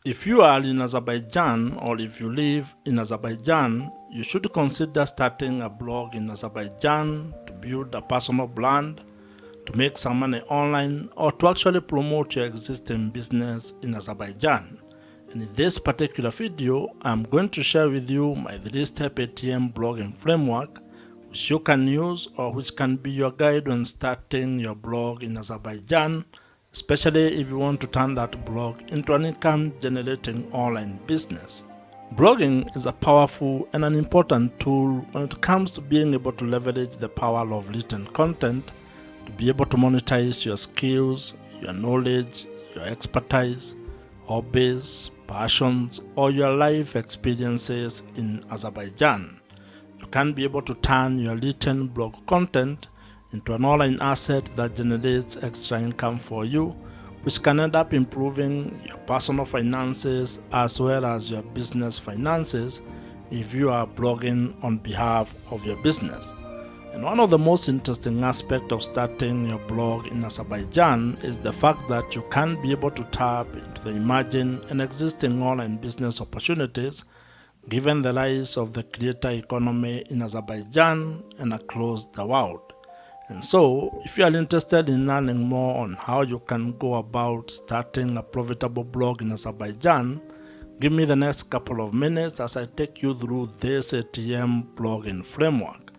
If you are in Azerbaijan or if you live in Azerbaijan, you should consider starting a blog in Azerbaijan to build a personal brand, to make some money online, or to actually promote your existing business in Azerbaijan. And in this particular video, I'm going to share with you my 3-step ATM blogging framework which you can use or which can be your guide when starting your blog in Azerbaijan, especially if you want to turn that blog into an income-generating online business. Blogging is a powerful and an important tool when it comes to being able to leverage the power of written content to be able to monetize your skills, your knowledge, your expertise, hobbies, passions, or your life experiences in Azerbaijan. You can be able to turn your written blog content into an online asset that generates extra income for you, which can end up improving your personal finances as well as your business finances if you are blogging on behalf of your business. And one of the most interesting aspects of starting your blog in Azerbaijan is the fact that you can be able to tap into the emerging and existing online business opportunities given the rise of the creator economy in Azerbaijan and across the world. And so, if you are interested in learning more on how you can go about starting a profitable blog in Azerbaijan, give me the next couple of minutes as I take you through this ATM blogging framework.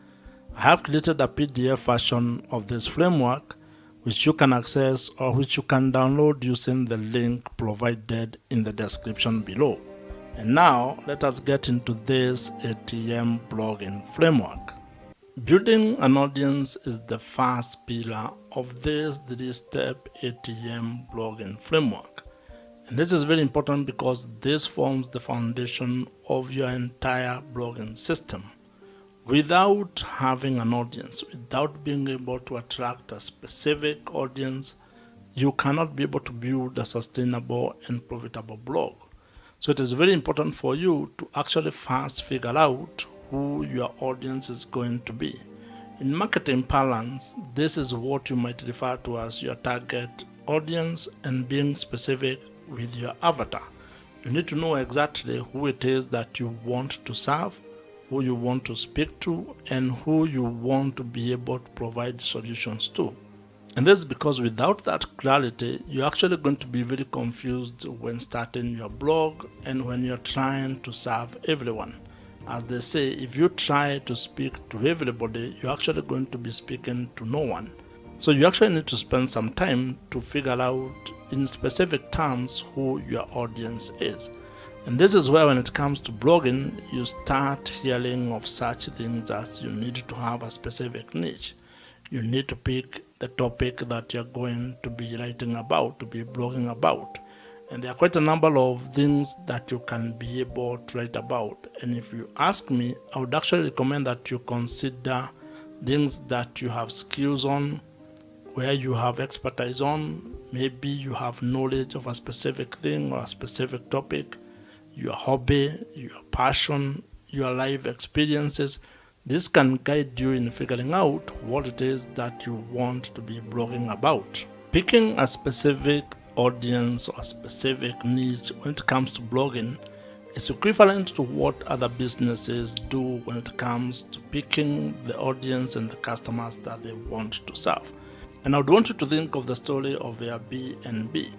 I have created a PDF version of this framework which you can access or which you can download using the link provided in the description below. And now, let us get into this ATM blogging framework. Building an audience is the first pillar of this 3-step ATM blogging framework. And this is very important because this forms the foundation of your entire blogging system. Without having an audience, without being able to attract a specific audience, you cannot be able to build a sustainable and profitable blog. So it is very important for you to actually first figure out who your audience is going to be. In marketing parlance, this is what you might refer to as your target audience and being specific with your avatar. You need to know exactly who it is that you want to serve, who you want to speak to, and who you want to be able to provide solutions to. And this is because without that clarity, you're actually going to be very confused when starting your blog and when you're trying to serve everyone. As they say, if you try to speak to everybody, you're actually going to be speaking to no one. So you actually need to spend some time to figure out in specific terms who your audience is. And this is where when it comes to blogging, you start hearing of such things as you need to have a specific niche. You need to pick the topic that you're going to be writing about, to be blogging about. And there are quite a number of things that you can be able to write about. And if you ask me, I would actually recommend that you consider things that you have skills on, where you have expertise on. Maybe you have knowledge of a specific thing or a specific topic, your hobby, your passion, your life experiences. This can guide you in figuring out what it is that you want to be blogging about. Picking a specific audience or a specific niche when it comes to blogging is equivalent to what other businesses do when it comes to picking the audience and the customers that they want to serve. And I would want you to think of the story of Airbnb.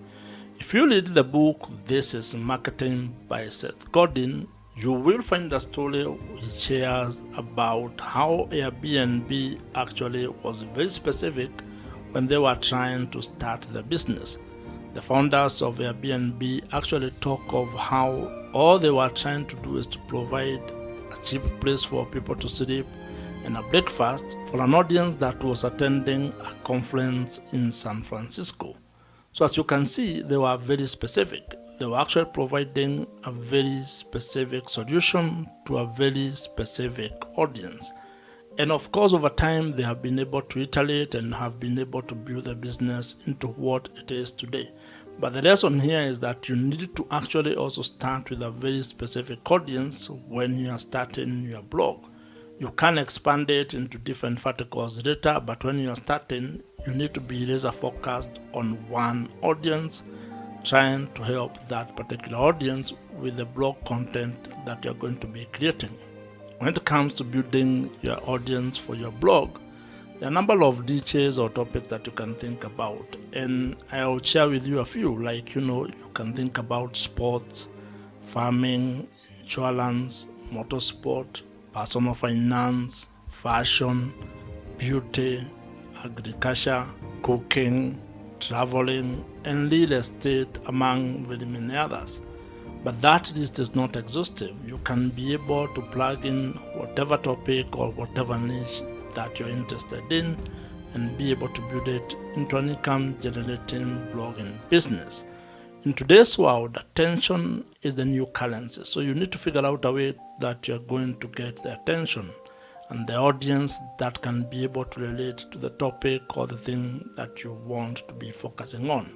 If you read the book This is Marketing by Seth Godin, you will find a story which shares about how Airbnb actually was very specific when they were trying to start the business. The founders of Airbnb actually talk of how all they were trying to do is to provide a cheap place for people to sleep and a breakfast for an audience that was attending a conference in San Francisco. So as you can see, they were very specific. They were actually providing a very specific solution to a very specific audience. And of course, over time, they have been able to iterate and have been able to build the business into what it is today. But the lesson here is that you need to actually also start with a very specific audience when you are starting your blog. You can expand it into different verticals later, but when you are starting, you need to be laser focused on one audience trying to help that particular audience with the blog content that you're going to be creating. When it comes to building your audience for your blog, there are a number of details or topics that you can think about, and I'll share with you a few. Like, you can think about sports, farming, insurance, motorsport, personal finance, fashion, beauty, agriculture, cooking, traveling, and real estate, among very many others. But that list is not exhaustive. You can be able to plug in whatever topic or whatever niche that you're interested in and be able to build it into an income generating blogging business. In today's world, attention is the new currency. So you need to figure out a way that you're going to get the attention and the audience that can be able to relate to the topic or the thing that you want to be focusing on.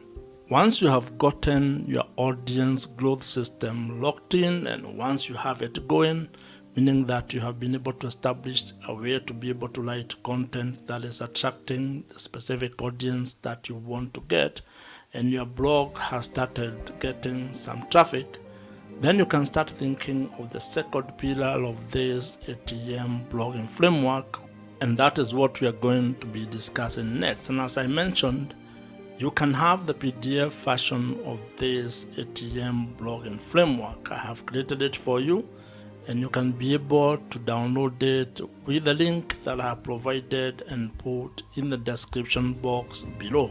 Once you have gotten your audience growth system locked in, and once you have it going, meaning that you have been able to establish a way to be able to write content that is attracting the specific audience that you want to get, and your blog has started getting some traffic, then you can start thinking of the second pillar of this ATM blogging framework, and that is what we are going to be discussing next. And as I mentioned, you can have the PDF version of this ATM blogging framework. I have created it for you, and you can be able to download it with the link that I have provided and put in the description box below.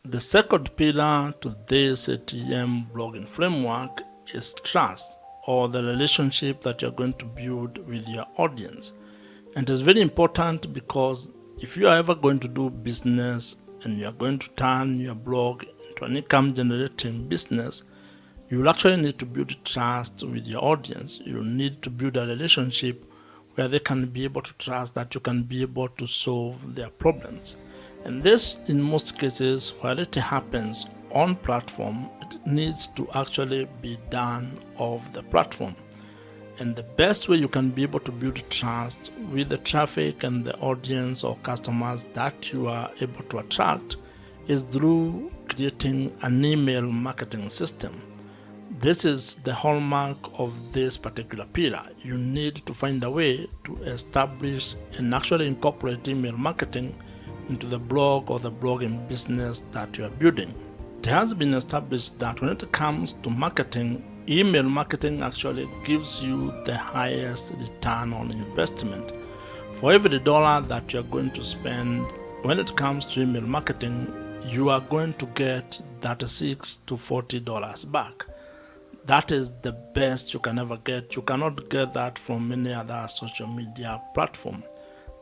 The second pillar to this ATM blogging framework is trust, or the relationship that you're going to build with your audience. And it is very important because if you are ever going to do business and you are going to turn your blog into an income generating business, you will actually need to build trust with your audience. You need to build a relationship where they can be able to trust that you can be able to solve their problems. And this, in most cases, while it happens on platform, it needs to actually be done off the platform. And the best way you can be able to build trust with the traffic and the audience or customers that you are able to attract is through creating an email marketing system. This is the hallmark of this particular pillar. You need to find a way to establish and actually incorporate email marketing into the blog or the blogging business that you are building. It has been established that when it comes to marketing, email marketing actually gives you the highest return on investment. For every dollar that you are going to spend when it comes to email marketing, you are going to get $36 to $40 back. That is the best you can ever get. You cannot get that from any other social media platform.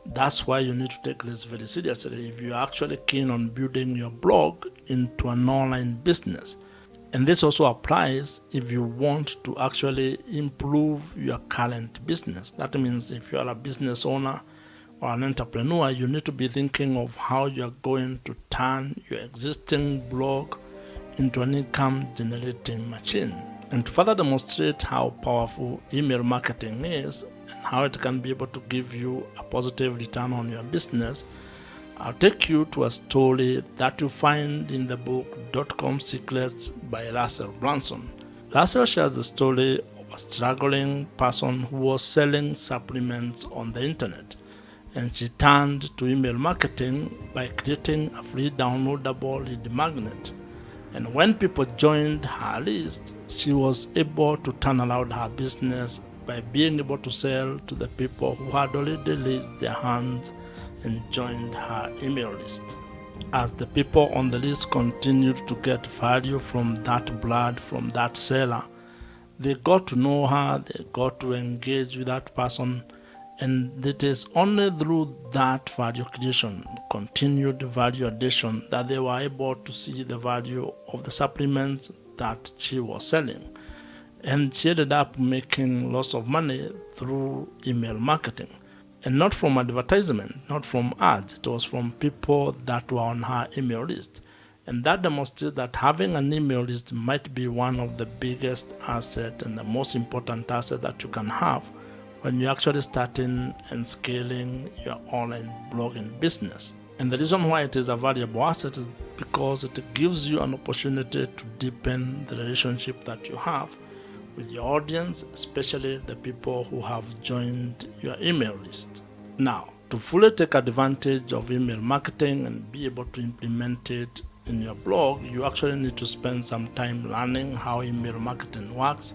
That's why you need to take this very seriously if you're actually keen on building your blog into an online business. And this also applies if you want to actually improve your current business. That means if you are a business owner or an entrepreneur, you need to be thinking of how you're going to turn your existing blog into an income generating machine. And to further demonstrate how powerful email marketing is and how it can be able to give you a positive return on your business, I'll take you to a story that you find in the book .com Secrets by Russell Brunson. Russell shares the story of a struggling person who was selling supplements on the internet, and she turned to email marketing by creating a free downloadable lead magnet. And when people joined her list, she was able to turn around her business by being able to sell to the people who had already raised their hands and joined her email list. As the people on the list continued to get value from that blood, from that seller, they got to know her, they got to engage with that person, and it is only through that value creation, continued value addition, that they were able to see the value of the supplements that she was selling. And she ended up making lots of money through email marketing. And not from advertisement, not from ads. It was from people that were on her email list. And that demonstrates that having an email list might be one of the biggest assets and the most important asset that you can have when you're actually starting and scaling your online blogging business. And the reason why it is a valuable asset is because it gives you an opportunity to deepen the relationship that you have with your audience, especially the people who have joined your email list. Now, to fully take advantage of email marketing and be able to implement it in your blog, you actually need to spend some time learning how email marketing works,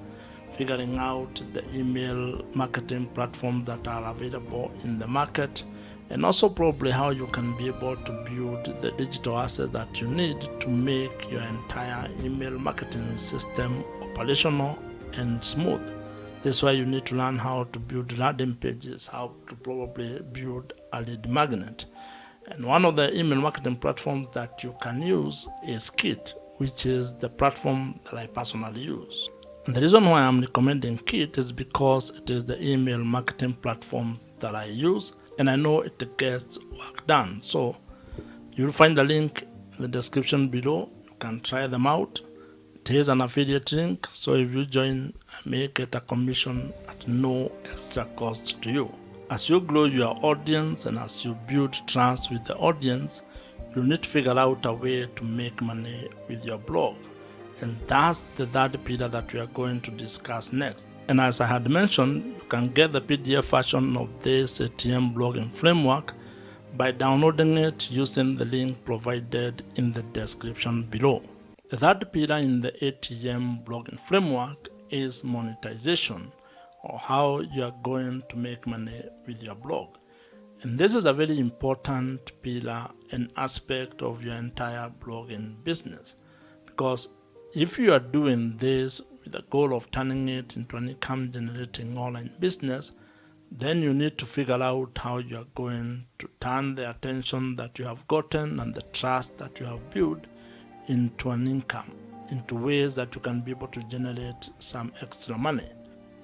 figuring out the email marketing platforms that are available in the market, and also probably how you can be able to build the digital assets that you need to make your entire email marketing system operational and smooth. This is why you need to learn how to build landing pages, how to probably build a lead magnet. And one of the email marketing platforms that you can use is Kit, which is the platform that I personally use. And the reason why I'm recommending Kit is because it is the email marketing platforms that I use, and I know it gets work done. So you'll find the link in the description below. You can try them out. It is an affiliate link, so if you join, I may get a commission at no extra cost to you. As you grow your audience and as you build trust with the audience, you need to figure out a way to make money with your blog. And that's the third pillar that we are going to discuss next. And as I had mentioned, you can get the PDF version of this ATM blogging framework by downloading it using the link provided in the description below. The third pillar in the ATM blogging framework is monetization, or how you are going to make money with your blog. And this is a very important pillar and aspect of your entire blogging business, because if you are doing this with the goal of turning it into an income generating online business, then you need to figure out how you are going to turn the attention that you have gotten and the trust that you have built into an income, into ways that you can be able to generate some extra money.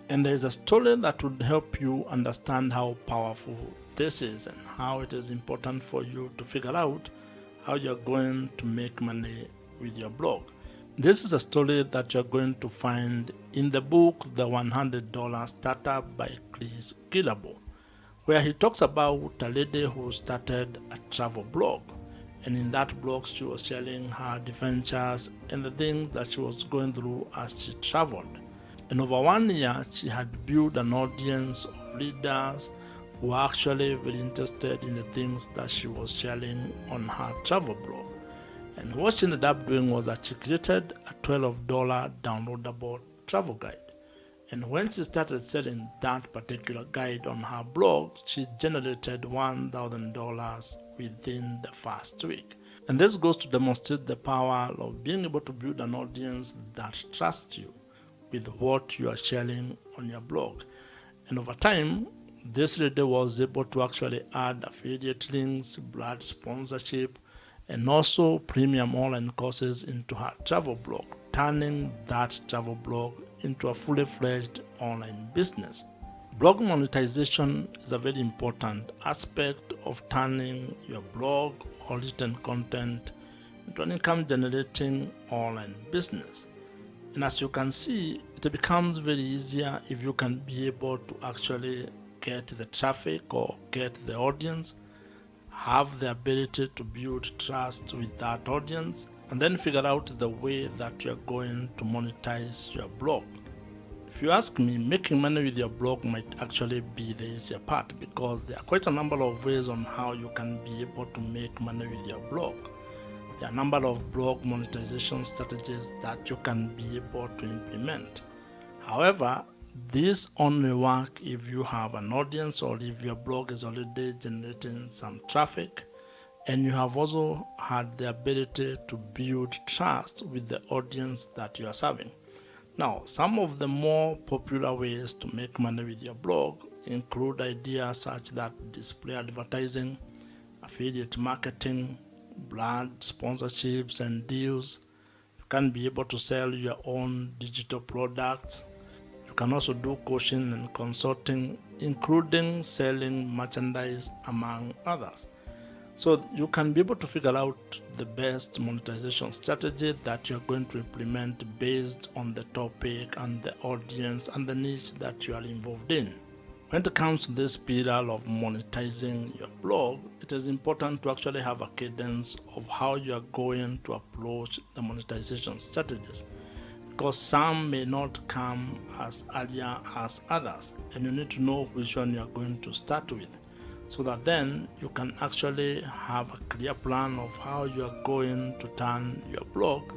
And there is a story that would help you understand how powerful this is and how it is important for you to figure out how you're going to make money with your blog. This is a story that you're going to find in the book, The $100 Startup by Chris Guillebeau, where he talks about a lady who started a travel blog. And in that blog, she was sharing her adventures and the things that she was going through as she traveled. And over 1 year, she had built an audience of readers who were actually very interested in the things that she was sharing on her travel blog. And what she ended up doing was that she created a $12 downloadable travel guide. And when she started selling that particular guide on her blog, she generated $1,000 within the first week. And this goes to demonstrate the power of being able to build an audience that trusts you with what you are sharing on your blog. And over time, this lady was able to actually add affiliate links, brand sponsorship, and also premium online courses into her travel blog, turning that travel blog into a fully fledged online business. Blog monetization is a very important aspect of turning your blog or written content into an income generating online business. And as you can see, it becomes very easier if you can be able to actually get the traffic or get the audience, have the ability to build trust with that audience, and then figure out the way that you're going to monetize your blog. If you ask me, making money with your blog might actually be the easier part, because there are quite a number of ways on how you can be able to make money with your blog. There are a number of blog monetization strategies that you can be able to implement. However, these only work if you have an audience or if your blog is already generating some traffic and you have also had the ability to build trust with the audience that you are serving. Now, some of the more popular ways to make money with your blog include ideas such that display advertising, affiliate marketing, brand sponsorships and deals. You can be able to sell your own digital products. You can also do coaching and consulting, including selling merchandise, among others. So you can be able to figure out the best monetization strategy that you're going to implement based on the topic and the audience and the niche that you are involved in. When it comes to this spiral of monetizing your blog, it is important to actually have a cadence of how you are going to approach the monetization strategies, because some may not come as earlier as others, and you need to know which one you are going to start with, so that then you can actually have a clear plan of how you are going to turn your blog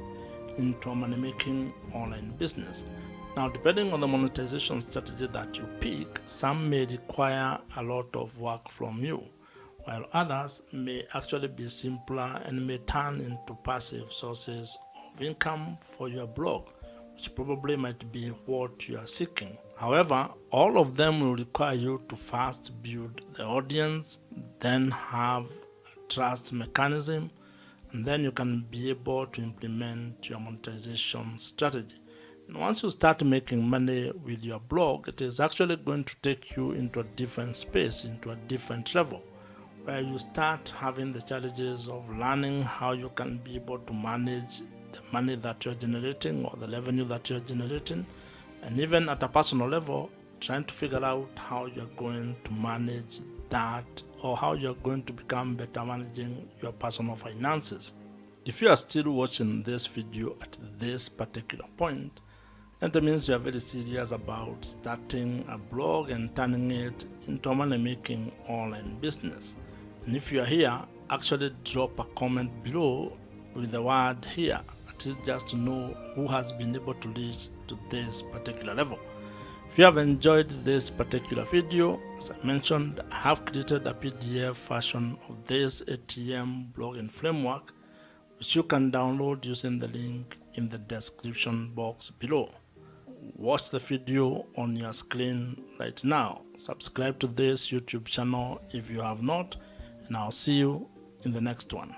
into a money-making online business. Now, depending on the monetization strategy that you pick, some may require a lot of work from you, while others may actually be simpler and may turn into passive sources of income for your blog, which probably might be what you are seeking. However, all of them will require you to first build the audience, then have a trust mechanism, and then you can be able to implement your monetization strategy. And once you start making money with your blog, it is actually going to take you into a different space, into a different level, where you start having the challenges of learning how you can be able to manage the money that you're generating or the revenue that you're generating, and even at a personal level, trying to figure out how you're going to manage that, or how you're going to become better managing your personal finances. If you are still watching this video at this particular point, that means you are very serious about starting a blog and turning it into a money-making online business. And if you are here, actually drop a comment below with the word "here," at least just to know who has been able to reach to this particular level. If you have enjoyed this particular video, as I mentioned, I have created a PDF version of this ATM blogging framework, which you can download using the link in the description box below. Watch the video on your screen right now. Subscribe to this YouTube channel if you have not, and I'll see you in the next one.